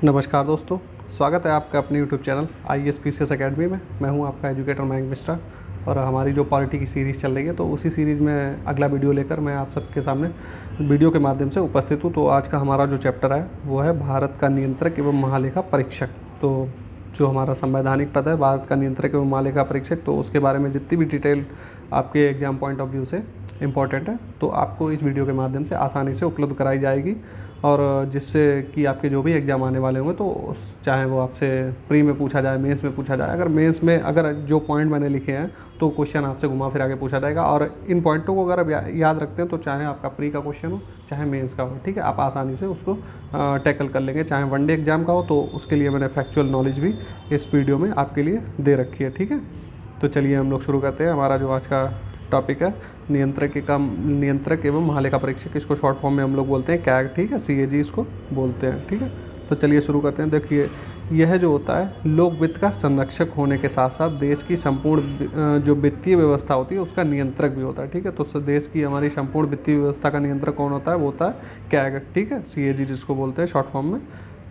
नमस्कार दोस्तों, स्वागत है आपका अपने यूट्यूब चैनल ISPCS अकेडमी में। मैं हूं आपका एजुकेटर मयंक मिश्रा और हमारी जो पॉलिटी की सीरीज़ चल रही है तो उसी सीरीज़ में अगला वीडियो लेकर मैं आप सबके सामने वीडियो के माध्यम से उपस्थित हूं। तो आज का हमारा जो चैप्टर है वो है भारत का नियंत्रक एवं महालेखा परीक्षक। तो जो हमारा संवैधानिक पद है भारत का नियंत्रक एवं महालेखा परीक्षक, तो उसके बारे में जितनी भी डिटेल आपके एग्ज़ाम पॉइंट ऑफ व्यू से इम्पॉर्टेंट है तो आपको इस वीडियो के माध्यम से आसानी से उपलब्ध कराई जाएगी। और जिससे कि आपके जो भी एग्ज़ाम आने वाले होंगे तो चाहे वो आपसे प्री में पूछा जाए, मेंस में पूछा जाए, अगर मेंस में अगर जो पॉइंट मैंने लिखे हैं तो क्वेश्चन आपसे घुमा फिरा के पूछा जाएगा। और इन पॉइंटों को अगर आप याद रखते हैं तो चाहे आपका प्री का क्वेश्चन हो चाहे मेंस का हो, ठीक है, आप आसानी से उसको टैकल कर लेंगे। चाहे वनडे एग्ज़ाम का हो तो उसके लिए मैंने फैक्चुअल नॉलेज भी इस वीडियो में आपके लिए दे रखी है, ठीक है। तो चलिए हम लोग शुरू करते हैं। हमारा जो आज का टॉपिक है नियंत्रक एवं महालेखा परीक्षक, इसको शॉर्ट फॉर्म में हम लोग बोलते हैं कैग, ठीक है, CAG इसको बोलते हैं, ठीक है। तो चलिए शुरू करते हैं। देखिए, यह जो होता है लोक वित्त का संरक्षक होने के साथ साथ देश की संपूर्ण जो वित्तीय व्यवस्था होती है उसका नियंत्रक भी होता है, ठीक है। तो देश की हमारी संपूर्ण वित्तीय व्यवस्था का नियंत्रक कौन होता है? वो होता है कैग, ठीक है, CAG जिसको बोलते हैं शॉर्ट फॉर्म में।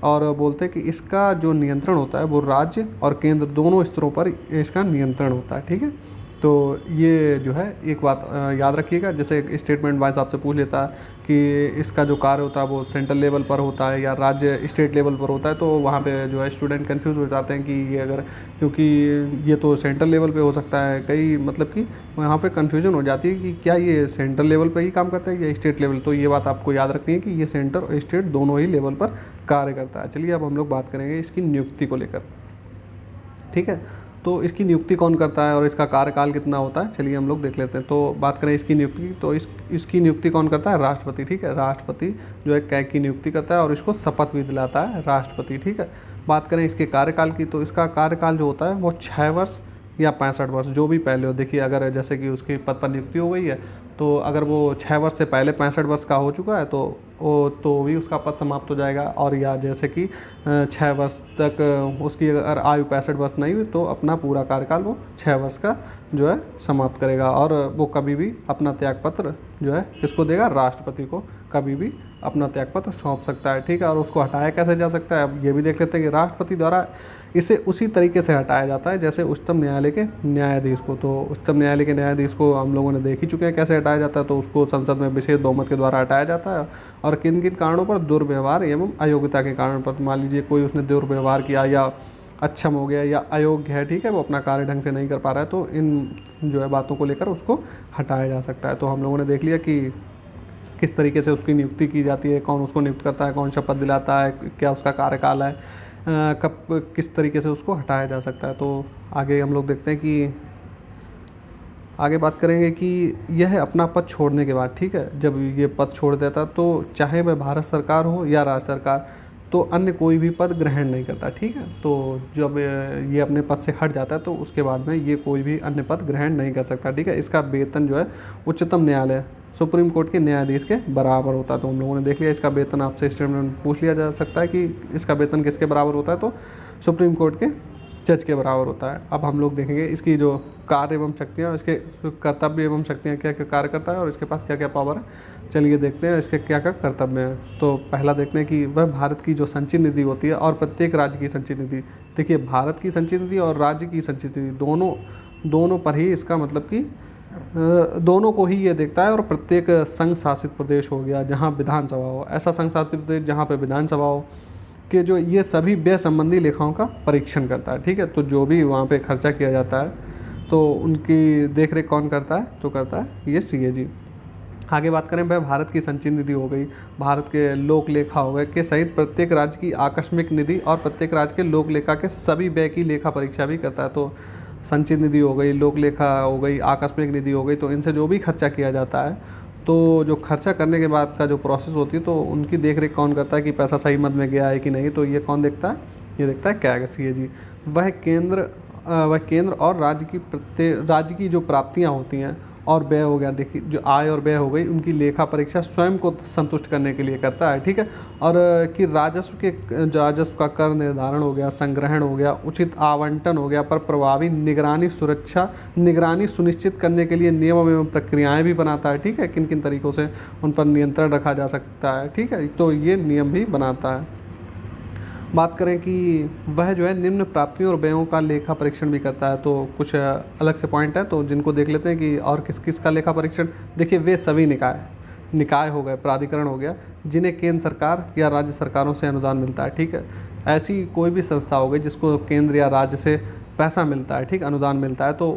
और बोलते हैं कि इसका जो नियंत्रण होता है वो राज्य और केंद्र दोनों स्तरों पर इसका नियंत्रण होता है, ठीक है। तो ये जो है एक बात याद रखिएगा, जैसे एक स्टेटमेंट वाइज आपसे पूछ लेता है कि इसका जो कार्य होता है वो सेंट्रल लेवल पर होता है या राज्य स्टेट लेवल पर होता है, तो वहाँ पे जो है स्टूडेंट कंफ्यूज हो जाते हैं कि ये अगर, क्योंकि ये तो सेंट्रल लेवल पे हो सकता है, कई मतलब कि वहाँ पे कन्फ्यूजन हो जाती है कि क्या ये सेंट्रल लेवल पर ही काम करता है या स्टेट लेवल। तो ये बात आपको याद रखनी है कि ये सेंटर और स्टेट दोनों ही लेवल पर कार्य करता है। चलिए अब हम लोग बात करेंगे इसकी नियुक्ति को लेकर, ठीक है। तो इसकी नियुक्ति कौन करता है और इसका कार्यकाल कितना होता है, चलिए हम लोग देख लेते हैं। तो बात करें इसकी नियुक्ति की, तो इसकी नियुक्ति कौन करता है? राष्ट्रपति, ठीक है। राष्ट्रपति जो है कैग की नियुक्ति करता है और इसको शपथ भी दिलाता है राष्ट्रपति, ठीक है। बात करें इसके कार्यकाल की, तो इसका कार्यकाल जो होता है वो 6 वर्ष या 65 वर्ष, जो भी पहले हो। देखिए, अगर जैसे कि उसकी पद पर नियुक्ति हो गई है तो अगर वो 6 वर्ष से पहले 65 वर्ष का हो चुका है तो भी उसका पद समाप्त हो जाएगा। और या जैसे कि 6 वर्ष तक उसकी अगर आयु 65 वर्ष नहीं हुई तो अपना पूरा कार्यकाल वो 6 वर्ष का जो है समाप्त करेगा। और वो कभी भी अपना त्यागपत्र जो है किसको देगा? राष्ट्रपति को कभी भी अपना त्यागपत्र सौंप सकता है, ठीक है। और उसको हटाया कैसे जा सकता है, अब ये भी देख लेते हैं कि राष्ट्रपति द्वारा इसे उसी तरीके से हटाया जाता है जैसे उच्चतम न्यायालय के न्यायाधीश को। तो उच्चतम न्यायालय के न्यायाधीश को हम लोगों ने देख ही चुके हैं कैसे हटाया जाता है। तो उसको संसद में विशेष बहुमत के द्वारा हटाया जाता है। और किन किन कारणों पर? दुर्व्यवहार एवं अयोग्यता के कारण पर। मान लीजिए कोई उसने दुर्व्यवहार किया या अक्षम हो गया या अयोग्य है, ठीक है, वो अपना कार्य ढंग से नहीं कर पा रहा है, तो इन जो है बातों को लेकर उसको हटाया जा सकता है। तो हम लोगों ने देख लिया कि किस तरीके से उसकी नियुक्ति की जाती है, कौन उसको नियुक्त करता है, कौन शपथ दिलाता है, क्या उसका कार्यकाल है, कब किस तरीके से उसको हटाया जा सकता है। तो आगे हम लोग देखते हैं कि आगे बात करेंगे कि यह अपना पद छोड़ने के बाद, ठीक है, जब ये पद छोड़ देता तो चाहे वह भारत सरकार हो या राज्य सरकार, तो अन्य कोई भी पद ग्रहण नहीं करता, ठीक है। तो जब ये अपने पद से हट जाता है तो उसके बाद में ये कोई भी अन्य पद ग्रहण नहीं कर सकता, ठीक है। इसका वेतन जो है उच्चतम न्यायालय सुप्रीम कोर्ट के न्यायाधीश के बराबर होता है। तो हम लोगों ने देख लिया इसका वेतन, आपसे स्टेटमेंट पूछ लिया जा सकता है कि इसका वेतन किसके बराबर होता है, तो सुप्रीम कोर्ट के जज के बराबर होता है। अब हम लोग देखेंगे इसकी जो कार्य एवं शक्तियाँ, इसके कर्तव्य एवं शक्तियाँ क्या क्या कार्य करता है और इसके पास क्या क्या पावर है। चलिए देखते हैं इसके क्या क्या कर्तव्य हैं। तो पहला देखते हैं कि वह भारत की जो संचित निधि होती है और प्रत्येक राज्य की संचित निधि, देखिए भारत की संचित निधि और राज्य की संचित निधि दोनों पर ही इसका मतलब कि दोनों को ही ये देखता है। और प्रत्येक संघ शासित प्रदेश हो गया जहाँ विधानसभा हो, ऐसा संघ शासित प्रदेश जहाँ पे विधानसभा हो, कि जो ये सभी व्यय संबंधी लेखाओं का परीक्षण करता है, ठीक है। तो जो भी वहाँ पे खर्चा किया जाता है तो उनकी देखरेख कौन करता है? तो करता है ये CAG। आगे बात करें, वह भारत की संचित निधि हो गई, भारत के लोक लेखा हो गए के सहित प्रत्येक राज्य की आकस्मिक निधि और प्रत्येक राज्य के लोक लेखा के सभी व्यय की लेखा परीक्षा भी करता है। तो संचित निधि हो गई, लोक लेखा हो गई, आकस्मिक निधि हो गई, तो इनसे जो भी खर्चा किया जाता है तो जो खर्चा करने के बाद का जो प्रोसेस होती है तो उनकी देखरेख कौन करता है कि पैसा सही मद में गया है कि नहीं, तो ये कौन देखता है? ये देखता है कैग, CAG। वह केंद्र और राज्य की जो प्राप्तियां होती हैं और व्यय हो गया, देखिए जो आय और व्यय हो गई, उनकी लेखा परीक्षा स्वयं को संतुष्ट करने के लिए करता है, ठीक है। और कि राजस्व का कर निर्धारण हो गया, संग्रहण हो गया, उचित आवंटन हो गया, पर प्रभावी निगरानी सुनिश्चित करने के लिए नियम एवं प्रक्रियाएं भी बनाता है, ठीक है। किन किन तरीक़ों से उन पर नियंत्रण रखा जा सकता है, ठीक है, तो ये नियम भी बनाता है। बात करें कि वह जो है निम्न प्राप्तियों और व्ययों का लेखा परीक्षण भी करता है। तो कुछ अलग से पॉइंट है तो जिनको देख लेते हैं कि और किस किस का लेखा परीक्षण। देखिए, वे सभी निकाय हो गए, प्राधिकरण हो गया, जिन्हें केंद्र सरकार या राज्य सरकारों से अनुदान मिलता है। ठीक है, ऐसी कोई भी संस्था हो गई जिसको केंद्र या राज्य से पैसा मिलता है, ठीक, अनुदान मिलता है, तो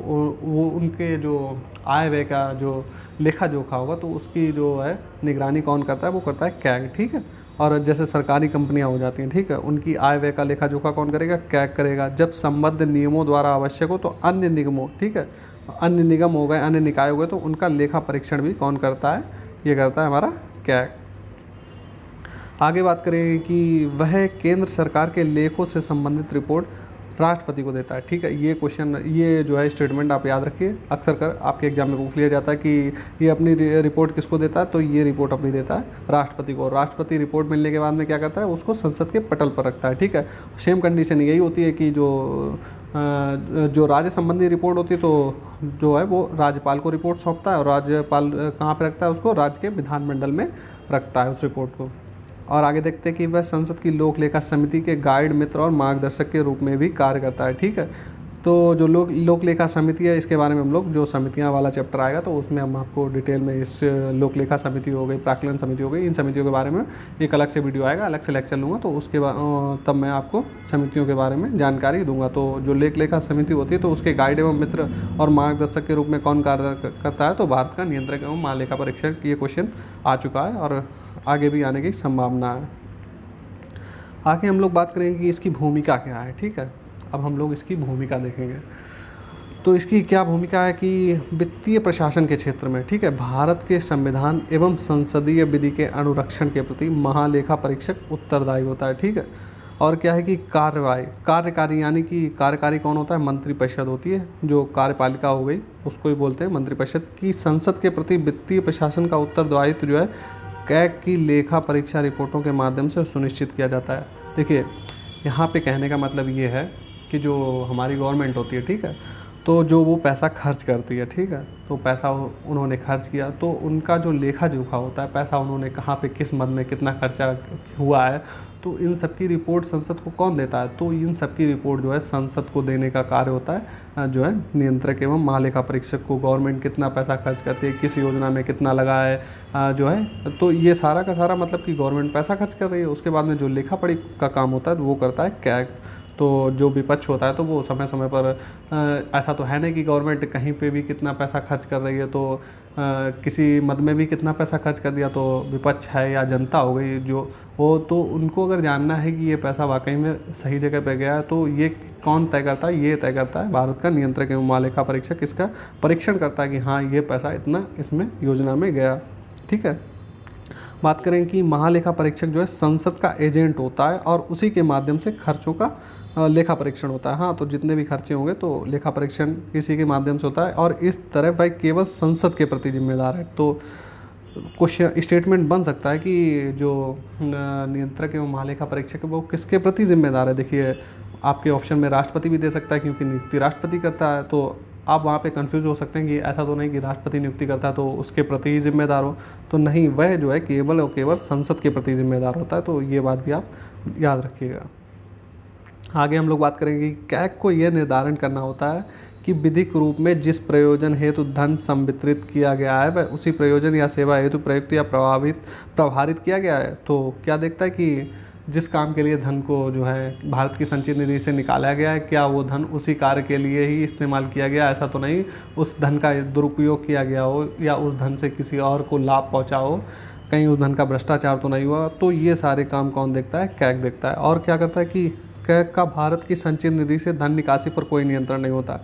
वो उनके जो आय व्यय का जो लेखा जोखा होगा तो उसकी जो है निगरानी कौन करता है, वो करता है कैग। ठीक है, और जैसे सरकारी कंपनियां हो जाती हैं, ठीक है, उनकी आय व्यय का लेखा जोखा कौन करेगा, कैग करेगा। जब संबद्ध नियमों द्वारा आवश्यक हो तो अन्य निगमों, ठीक है, अन्य निगम हो गए, अन्य निकाय हो गए, तो उनका लेखा परीक्षण भी कौन करता है, ये करता है हमारा कैग। आगे बात करें कि वह केंद्र सरकार के लेखों से संबंधित रिपोर्ट राष्ट्रपति को देता है। ठीक है, ये क्वेश्चन, ये जो है स्टेटमेंट आप याद रखिए, अक्सर कर आपके एग्जाम में पूछ लिया जाता है कि ये अपनी रिपोर्ट किसको देता है, तो ये रिपोर्ट अपनी देता है राष्ट्रपति को। राष्ट्रपति रिपोर्ट मिलने के बाद में क्या करता है, उसको संसद के पटल पर रखता है। ठीक है, सेम कंडीशन यही होती है कि जो राज्य संबंधी रिपोर्ट होती है तो जो है वो राज्यपाल को रिपोर्ट सौंपता है, और राज्यपाल कहाँ पर रखता है उसको, राज्य के विधानमंडल में रखता है उस रिपोर्ट को। और आगे देखते हैं कि वह संसद की लोक लेखा समिति के गाइड, मित्र और मार्गदर्शक के रूप में भी कार्य करता है। ठीक है, तो जो लोक लेखा समिति है, इसके बारे में हम लोग जो समितियां वाला चैप्टर आएगा तो उसमें हम आपको डिटेल में इस लोक लेखा समिति हो गई, प्राक्कलन समिति हो गई, इन समितियों के बारे में एक अलग से वीडियो आएगा, अलग से लेक्चर लूँगा, तो उसके बाद तब मैं आपको समितियों के बारे में जानकारी दूंगा। तो जो लोक लेखा समिति होती है तो उसके गाइड एवं मित्र और मार्गदर्शक के रूप में कौन कार्य करता है, तो भारत का नियंत्रक एवं महालेखा परीक्षक। ये क्वेश्चन आ चुका है और आगे भी आने की संभावना है। आगे हम लोग बात करेंगे कि इसकी भूमिका क्या है। ठीक है, अब हम लोग इसकी भूमिका देखेंगे। तो इसकी क्या भूमिका है कि वित्तीय प्रशासन के क्षेत्र में, ठीक है, भारत के संविधान एवं संसदीय विधि के अनुरक्षण के प्रति महालेखा परीक्षक उत्तरदायी होता है। ठीक है, और क्या है कि कार्यकारी, यानी कि कार्यकारी कौन होता है, मंत्रिपरिषद होती है, जो कार्यपालिका हो गई उसको ही बोलते हैं मंत्रिपरिषद, की संसद के प्रति वित्तीय प्रशासन का उत्तरदायित्व जो है कैग की लेखा परीक्षा रिपोर्टों के माध्यम से सुनिश्चित किया जाता है। देखिए, यहाँ पे कहने का मतलब ये है कि जो हमारी गवर्नमेंट होती है, ठीक है, तो जो वो पैसा खर्च करती है, ठीक है, तो पैसा उन्होंने खर्च किया तो उनका जो लेखा जोखा होता है, पैसा उन्होंने कहाँ पे किस मद में कितना खर्चा हुआ है, तो इन सब की रिपोर्ट संसद को कौन देता है, तो इन सब की रिपोर्ट जो है संसद को देने का कार्य होता है जो है नियंत्रक एवं महालेखा परीक्षक को। गवर्नमेंट कितना पैसा खर्च करती है, किस योजना में कितना लगा है जो है, तो ये सारा का सारा मतलब कि गवर्नमेंट पैसा खर्च कर रही है। उसके बाद में जो लेखा पढ़ी का काम होता है वो करता है कैग। तो जो विपक्ष होता है तो वो समय समय पर ऐसा तो है नहीं कि गवर्नमेंट कहीं पे भी कितना पैसा खर्च कर रही है तो किसी मद में भी कितना पैसा खर्च कर दिया तो विपक्ष है या जनता हो गई जो वो, तो उनको अगर जानना है कि ये पैसा वाकई में सही जगह पे गया है तो ये कौन तय करता है, ये तय करता है भारत का नियंत्रक एवं महालेखा परीक्षक। इसका परीक्षण करता है कि हाँ ये पैसा इतना इसमें योजना में गया। ठीक है, बात करें कि महालेखा परीक्षक जो है संसद का एजेंट होता है और उसी के माध्यम से खर्चों का लेखा परीक्षण होता है। हाँ, तो जितने भी खर्चे होंगे तो लेखा परीक्षण इसी के माध्यम से होता है और इस तरह वह केवल संसद के प्रति जिम्मेदार है। तो कुछ स्टेटमेंट बन सकता है कि जो नियंत्रक एवं महालेखा परीक्षक है वो किसके प्रति जिम्मेदार है। देखिए, आपके ऑप्शन में राष्ट्रपति भी दे सकता है क्योंकि नियुक्ति राष्ट्रपति करता है, तो आप वहाँ पे कंफ्यूज हो सकते हैं कि ऐसा तो नहीं कि राष्ट्रपति नियुक्ति करता है तो उसके प्रति ही जिम्मेदार हो, तो नहीं, वह जो है केवल और केवल संसद के प्रति जिम्मेदार होता है। तो ये बात भी आप याद रखिएगा। आगे हम लोग बात करेंगे कि कैग को यह निर्धारण करना होता है कि विधिक रूप में जिस प्रयोजन हेतु धन संवितरित किया गया है वह उसी प्रयोजन या सेवा हेतु प्रयुक्त या प्रभारित किया गया है। तो क्या देखता है कि जिस काम के लिए धन को जो है भारत की संचित निधि से निकाला गया है, क्या वो धन उसी कार्य के लिए ही इस्तेमाल किया गया, ऐसा तो नहीं उस धन का दुरुपयोग किया गया हो या उस धन से किसी और को लाभ पहुंचा हो, कहीं उस धन का भ्रष्टाचार तो नहीं हुआ। तो ये सारे काम कौन देखता है, कैग देखता है। और क्या करता है कि कैग का भारत की संचित निधि से धन निकासी पर कोई नियंत्रण नहीं होता।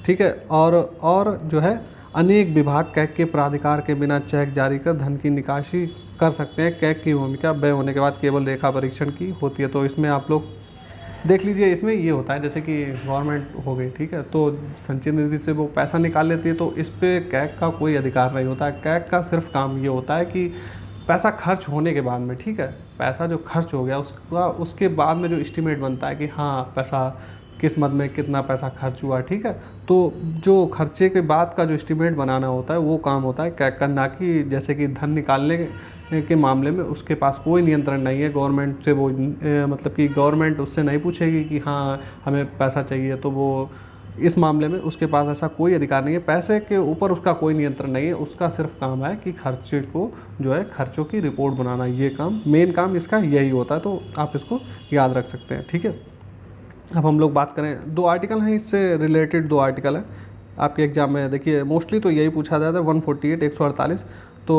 ठीक है, और जो है अनेक विभाग कैग के प्राधिकार के बिना चेक जारी कर धन की निकासी कर सकते हैं। कैग की भूमिका व्यय होने के बाद केवल लेखा परीक्षण की होती है। तो इसमें आप लोग देख लीजिए, इसमें ये होता है जैसे कि गवर्नमेंट हो गई, ठीक है, तो संचित निधि से वो पैसा निकाल लेती है तो इस पर कैग का कोई अधिकार नहीं होता है। कैग का सिर्फ काम ये होता है कि पैसा खर्च होने के बाद में, ठीक है, पैसा जो खर्च हो गया उसके बाद में जो एस्टीमेट बनता है कि हाँ पैसा किस मद में कितना पैसा खर्च हुआ, ठीक है, तो जो खर्चे के बाद का जो एस्टीमेट बनाना होता है वो काम होता है कैग का, ना कि जैसे कि धन निकालने के मामले में उसके पास कोई नियंत्रण नहीं है गवर्नमेंट से। वो मतलब कि गवर्नमेंट उससे नहीं पूछेगी कि हाँ हमें पैसा चाहिए, तो वो इस मामले में उसके पास ऐसा कोई अधिकार नहीं है। पैसे के ऊपर उसका कोई नियंत्रण नहीं है। उसका सिर्फ काम है कि खर्चे को जो है खर्चों की रिपोर्ट बनाना, ये काम मेन काम इसका यही होता है। तो आप इसको याद रख सकते हैं, ठीक है। अब हम लोग बात करें, 2 आर्टिकल हैं इससे रिलेटेड, 2 आर्टिकल हैं आपके एग्जाम में। देखिए मोस्टली तो यही पूछा जाता है 148 148। तो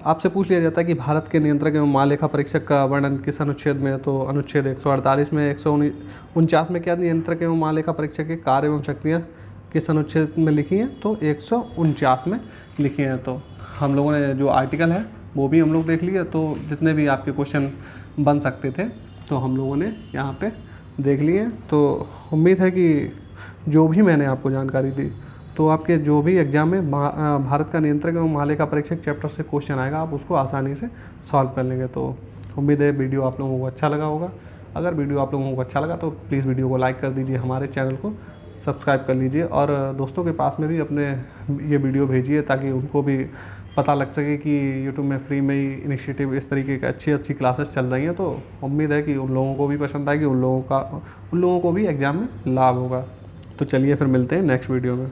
आपसे पूछ लिया जाता है कि भारत के नियंत्रक एवं महालेखा परीक्षक का वर्णन किस अनुच्छेद में है। तो अनुच्छेद 148 में, 149 में क्या नियंत्रक एवं महालेखा परीक्षक के कार्य एवं शक्तियाँ किस अनुच्छेद में लिखी हैं, तो 149 में लिखी हैं। तो हम लोगों ने जो आर्टिकल है वो भी हम लोग देख लिए। तो जितने भी आपके क्वेश्चन बन सकते थे तो हम लोगों ने यहाँ पे देख लिए। तो उम्मीद है कि जो भी मैंने आपको जानकारी दी, तो आपके जो भी एग्जाम में भारत का नियंत्रक एवं महालेखा परीक्षक चैप्टर से क्वेश्चन आएगा, आप उसको आसानी से सॉल्व कर लेंगे। तो उम्मीद है वीडियो आप लोगों को अच्छा लगा होगा। अगर वीडियो आप लोगों को अच्छा लगा तो प्लीज़ वीडियो को लाइक कर दीजिए, हमारे चैनल को सब्सक्राइब कर लीजिए और दोस्तों के पास में भी अपने ये वीडियो भेजिए ताकि उनको भी पता लग सके कि यूट्यूब में फ्री में ही इनिशिएटिव इस तरीके की अच्छी क्लासेस चल रही हैं। तो उम्मीद है कि उन लोगों को भी पसंद आएगी, उन लोगों को भी एग्ज़ाम में लाभ होगा। तो चलिए फिर मिलते हैं नेक्स्ट वीडियो में।